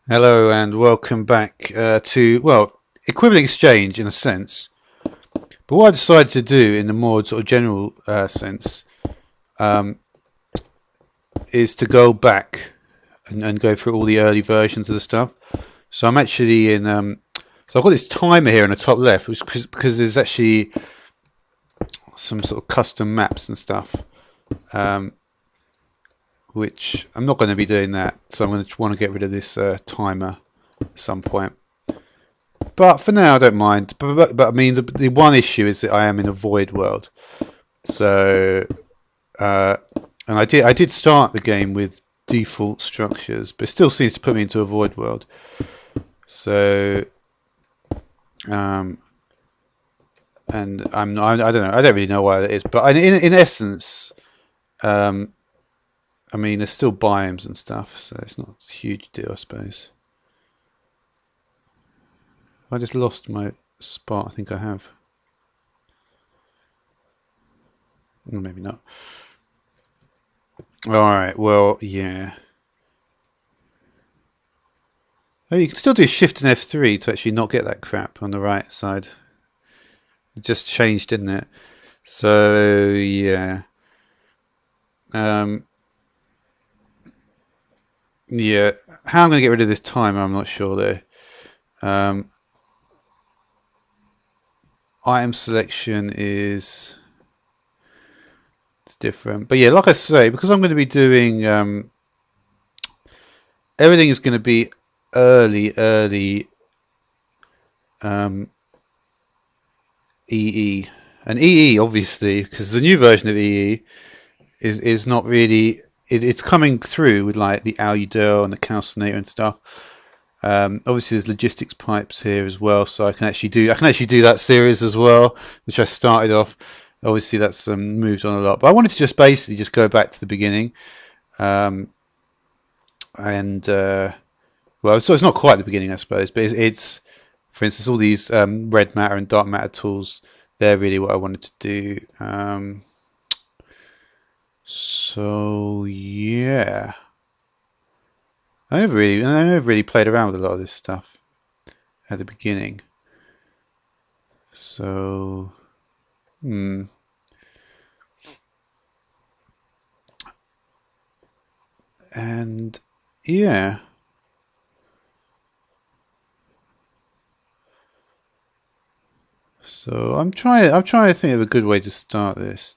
Hello and welcome back to, well, equivalent exchange in a sense. But what I decided to do in the more sort of general sense um, is to go back and go through all the early versions of the stuff. So I'm actually in, so I've got this timer here on the top left, which because there's actually some sort of custom maps and stuff, which I'm not going to be doing that. So I'm going to want to get rid of this timer at some point. But for now, I don't mind. But I mean, the one issue is that I am in a void world. So, and I did start the game with default structures, but it still seems to put me into a void world. So, and I don't know. I don't really know why that is. But in essence, I mean, there's still biomes and stuff, so it's not a huge deal, I suppose. I just lost my spot. I think I have. Maybe not. Alright, well, yeah. Oh, you can still do Shift and F3 to actually not get that crap on the right side. It just changed, didn't it? So, yeah. Yeah. How I'm going to get rid of this timer, I'm not sure, though. Item selection is... it's different. But yeah, like I say, because I'm going to be doing... everything is going to be early EE. And EE, obviously, because the new version of EE is not really... it's coming through with like the Aludel and the calcinator and stuff. Obviously, there's logistics pipes here as well, so I can actually do that series as well, which I started off. Obviously, that's moved on a lot, but I wanted to just basically just go back to the beginning, and well, so it's not quite the beginning, I suppose, but it's for instance, all these red matter and dark matter tools. They're really what I wanted to do. So yeah. I never really played around with a lot of this stuff at the beginning. So, and yeah. So I'm trying to think of a good way to start this.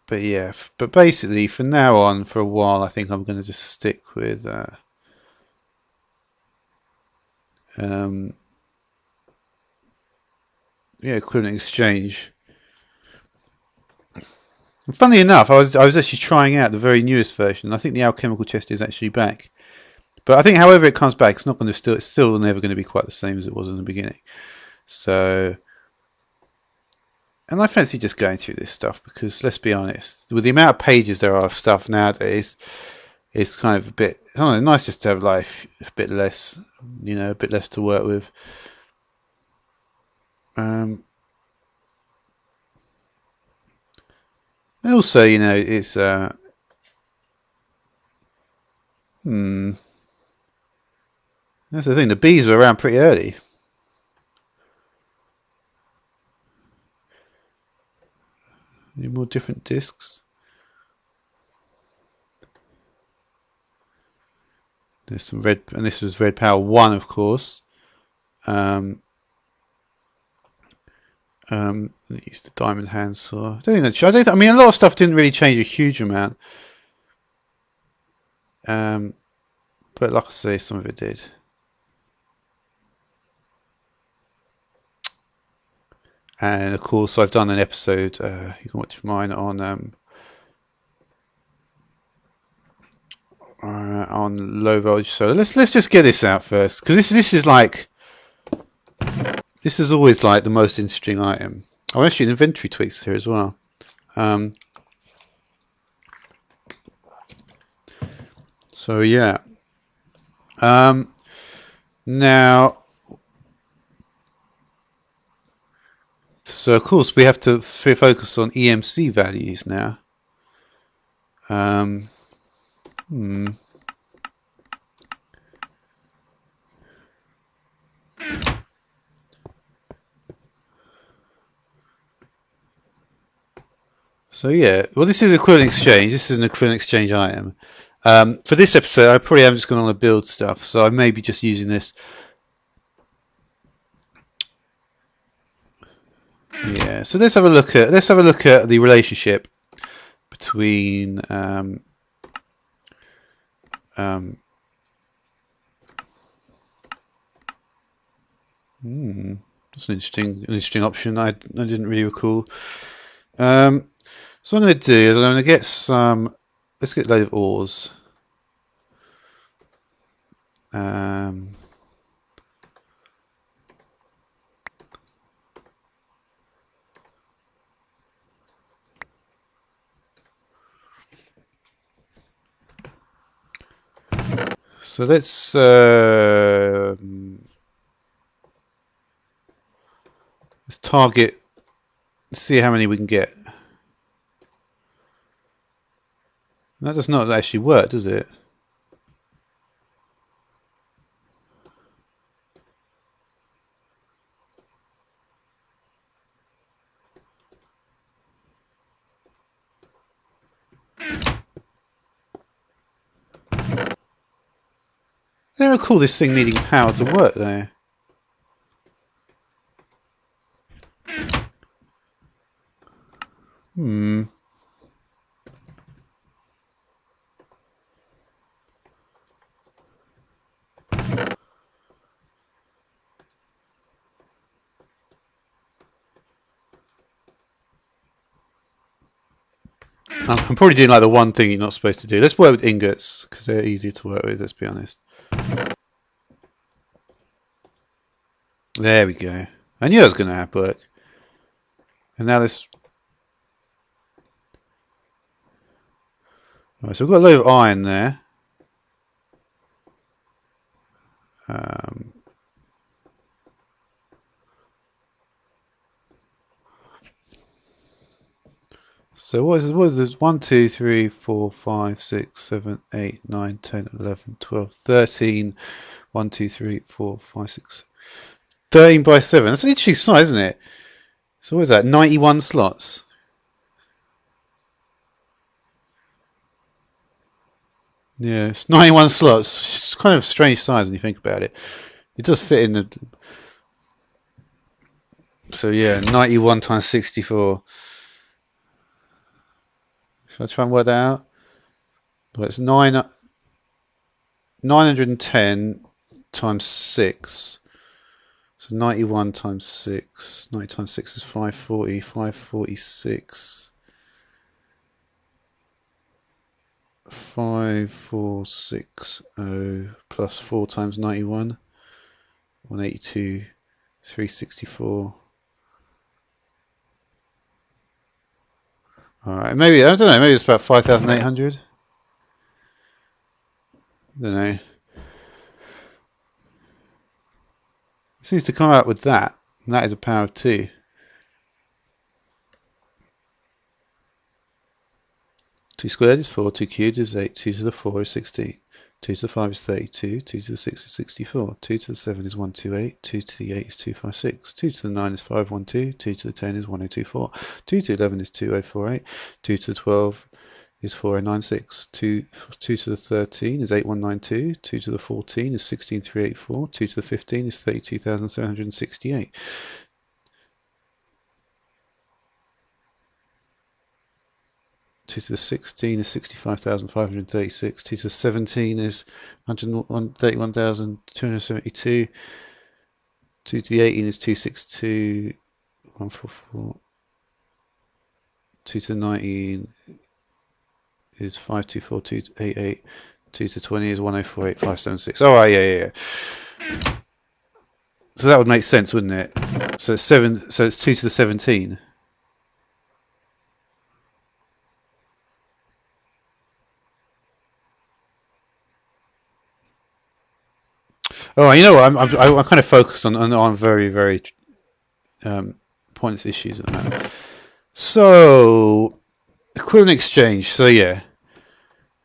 But yeah, but basically, from now on, for a while, I think I'm going to just stick with yeah, equivalent exchange. And funnily enough, I was actually trying out the very newest version. I think the alchemical chest is actually back. But I think, however it comes back, it's not going to it's still never going to be quite the same as it was in the beginning. So, and I fancy just going through this stuff because, let's be honest, with the amount of pages there are of stuff nowadays, it's kind of a bit, I don't know, nice just to have life a bit less, a bit less to work with. And also, it's that's the thing. The bees were around pretty early. Any more different discs? There's some red, and this was Red Power 1, of course. Use the diamond handsaw. I mean, a lot of stuff didn't really change a huge amount. But like I say, some of it did. And of course, I've done an episode. You can watch mine on low voltage solar. Let's just get this out first, because this is always like the most interesting item. Oh, actually, inventory tweaks here as well. So yeah. Now, so of course we have to focus on EMC values now. Hmm. So yeah, well, this is equivalent exchange. This is an equivalent exchange item. For this episode, I probably am just going to build stuff, so I may be just using this. Yeah. So let's have a look at the relationship between that's an interesting option. I didn't really recall. So what I'm going to do is I'm going to get some. Let's get a load of ores. So let's target. Let's see how many we can get. That does not actually work, does it? I don't recall this thing needing power to work though. I'm probably doing like the one thing you're not supposed to do. Let's work with ingots because they're easier to work with, let's be honest. There we go. I knew it was going to work. And now this. Alright, so we've got a load of iron there. So what is this? 1, 2, 3, 4, 5, 6, 7, 8, 9, 10, 11, 12, 13. 1, 2, 3, 4, 5, 6. 13 by 7. That's an interesting size, isn't it? So what is that? 91 slots. Yeah, it's 91 slots. It's kind of a strange size when you think about it. It does fit in the. So yeah, 91 times 64. Should I try and work that out? Well, it's 910 times 6. So 91 times 6. 90 times 6 is 540. 546. 5460 plus 4 times 91. 182. 364. Alright, maybe, I don't know, maybe it's about 5,800. I don't know. It seems to come out with that, and that is a power of 2. 2 squared is 4, 2 cubed is 8, 2 to the 4 is 16, 2 to the 5 is 32, 2 to the 6 is 64, 2 to the 7 is 128, 2 to the 8 is 256, 2 to the 9 is 512, 2 to the 10 is 1024, 2 to the 11 is 2048, 2 to the 12 is 4096, 2 to the 13 is 8192, 2 to the 14 is 16384, 2 to the 15 is 32,768. 2 to the 16 is 65,536. 2 to the 17 is 131,272. 2 to the 18 is 262,144. 2 to the 19 is 524288. 2 to the 20 is 1048576. All right, yeah. So that would make sense, wouldn't it? So it's 7. So it's 2 to the 17. Oh, you know what? I'm kind of focused on very pointless issues at the moment. So equivalent exchange. So yeah,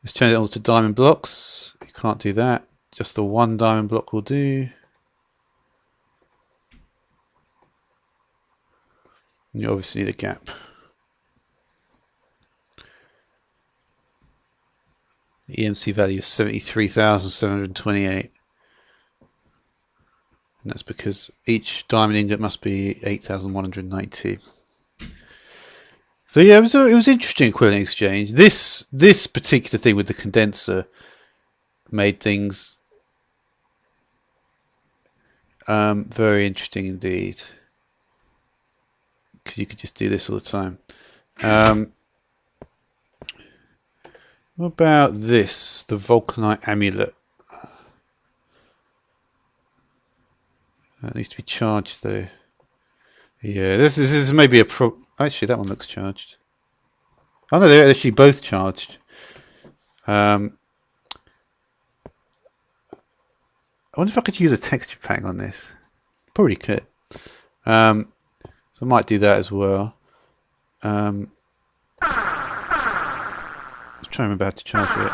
Let's change it on to diamond blocks. You can't do that. Just the one diamond block will do. And you obviously need a gap. The EMC value is 73,728. And that's because each diamond ingot must be 8,190. So yeah, it was interesting equivalent exchange. This particular thing with the condenser made things very interesting indeed, because you could just do this all the time. What about this, the Volcanite Amulet? That needs to be charged though. Yeah, this is maybe a pro. Actually, that one looks charged. Oh no, they're actually both charged. I wonder if I could use a texture pack on this. Probably could. So I might do that as well. Let's try and remember how to charge it.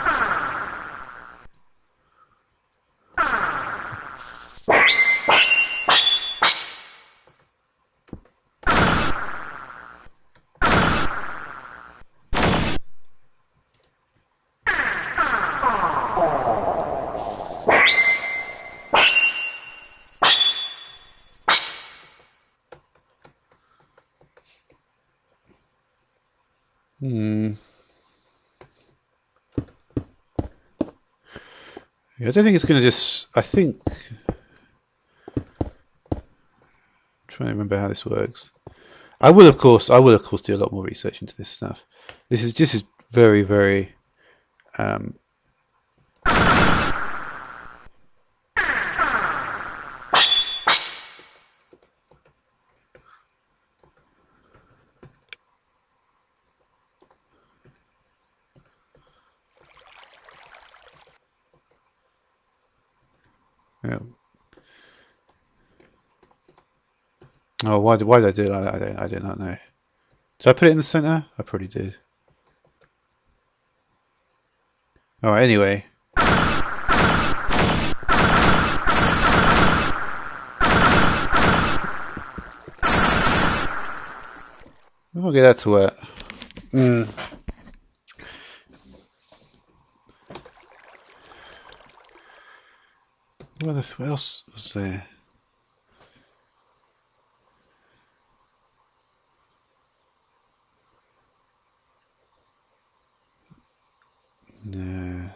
Yeah, I don't think it's going to just. I think. I'm trying to remember how this works. I will, of course, do a lot more research into this stuff. This is very, very. Yeah. Oh, why did I do it like that? I do not know. Did I put it in the center? I probably did. Alright, anyway. I'll get that to work. What else was there? No.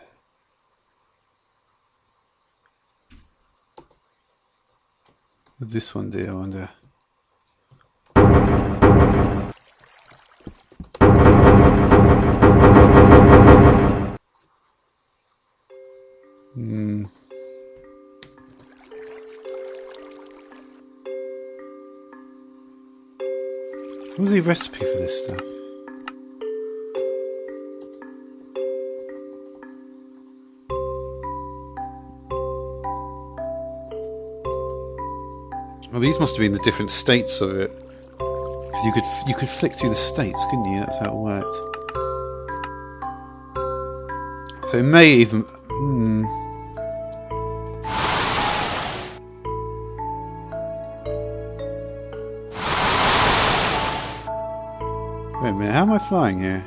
What did this one do, I wonder? What's the recipe for this stuff? Well, these must have been the different states of it. Because you could flick through the states, couldn't you? That's how it worked. So it may even. Wait a minute, how am I flying here?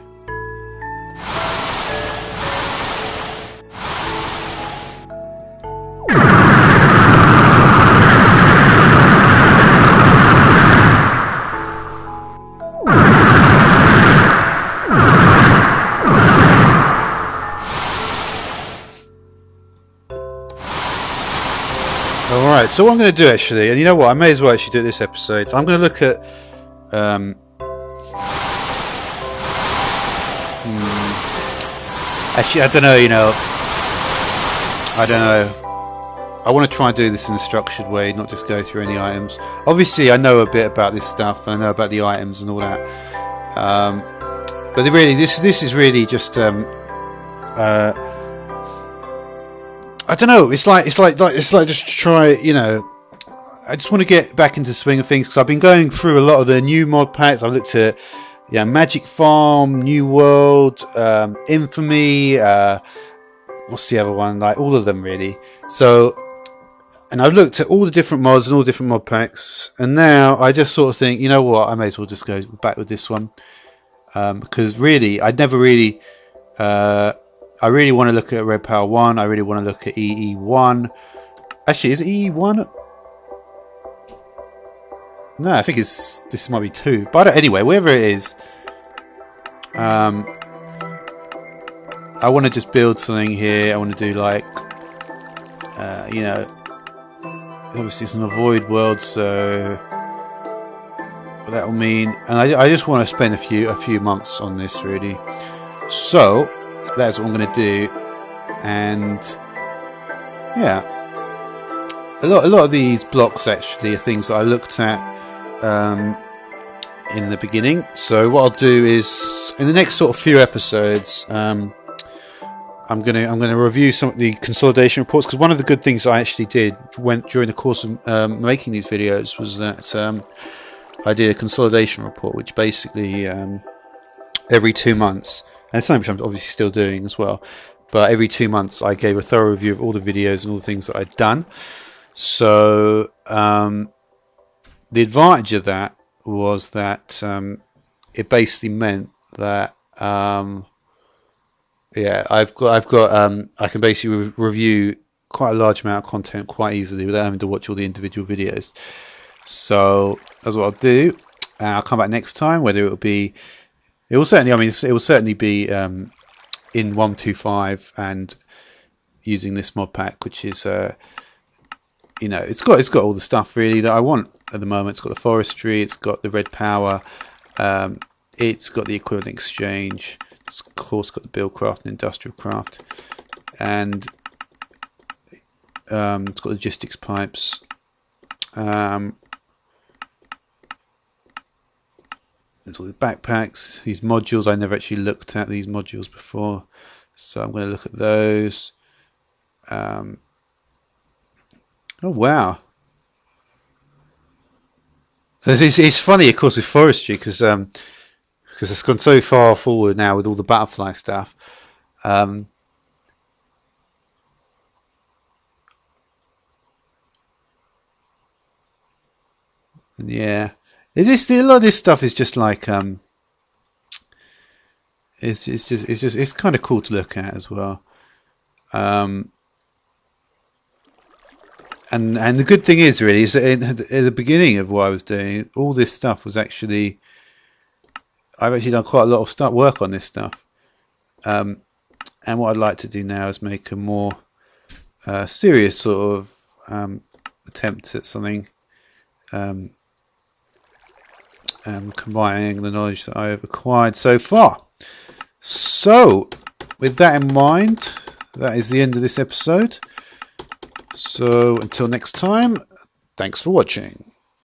Alright, so what I'm going to do actually, and you know what, I may as well actually do this episode. So I'm going to look at actually, I don't know, I don't know. I want to try and do this in a structured way, not just go through any items. Obviously, I know a bit about this stuff, and I know about the items and all that. But really, this is really just I don't know. It's like just to try. I just want to get back into the swing of things because I've been going through a lot of the new mod packs. I've looked at yeah, Magic Farm, New World, Infamy, what's the other one? Like all of them really. So, and I've looked at all the different mods and all different mod packs, and now I just sort of think, you know what, I may as well just go back with this one, because really, I'd never really, I really want to look at Red Power 1, I really want to look at EE1. Actually, is it EE1? No, I think this might be 2. But anyway, wherever it is, I want to just build something here. I want to do like, you know, obviously it's an avoid world, so what that will mean. And I just want to spend a few months on this really. So that's what I'm going to do. And yeah, a lot of these blocks actually are things that I looked at in the beginning. So what I'll do is in the next sort of few episodes, I'm gonna review some of the consolidation reports, because one of the good things I actually did during the course of making these videos was that I did a consolidation report, which basically every 2 months, and it's something which I'm obviously still doing as well, but every 2 months I gave a thorough review of all the videos and all the things that I'd done. So the advantage of that was that it basically meant that yeah, I've got I can basically review quite a large amount of content quite easily without having to watch all the individual videos. So that's what I'll do, and I'll come back next time. Whether it will certainly, I mean, it will certainly be in 1.2.5 and using this mod pack, which is you know, it's got all the stuff really that I want at the moment. It's got the forestry, it's got the red power, it's got the equivalent exchange, it's of course got the build craft and industrial craft, and it's got logistics pipes. There's all the backpacks, these modules. I never actually looked at these modules before, so I'm going to look at those. Oh wow! It's funny, of course, with forestry, because it's gone so far forward now with all the butterfly stuff. Yeah, a lot of this stuff is just like it's kind of cool to look at as well. And the good thing is really is that at the beginning of what I was doing, all this stuff was actually, I've actually done quite a lot of work on this stuff. And what I'd like to do now is make a more serious sort of attempt at something, combining the knowledge that I have acquired so far. So, with that in mind, that is the end of this episode. So until next time, thanks for watching.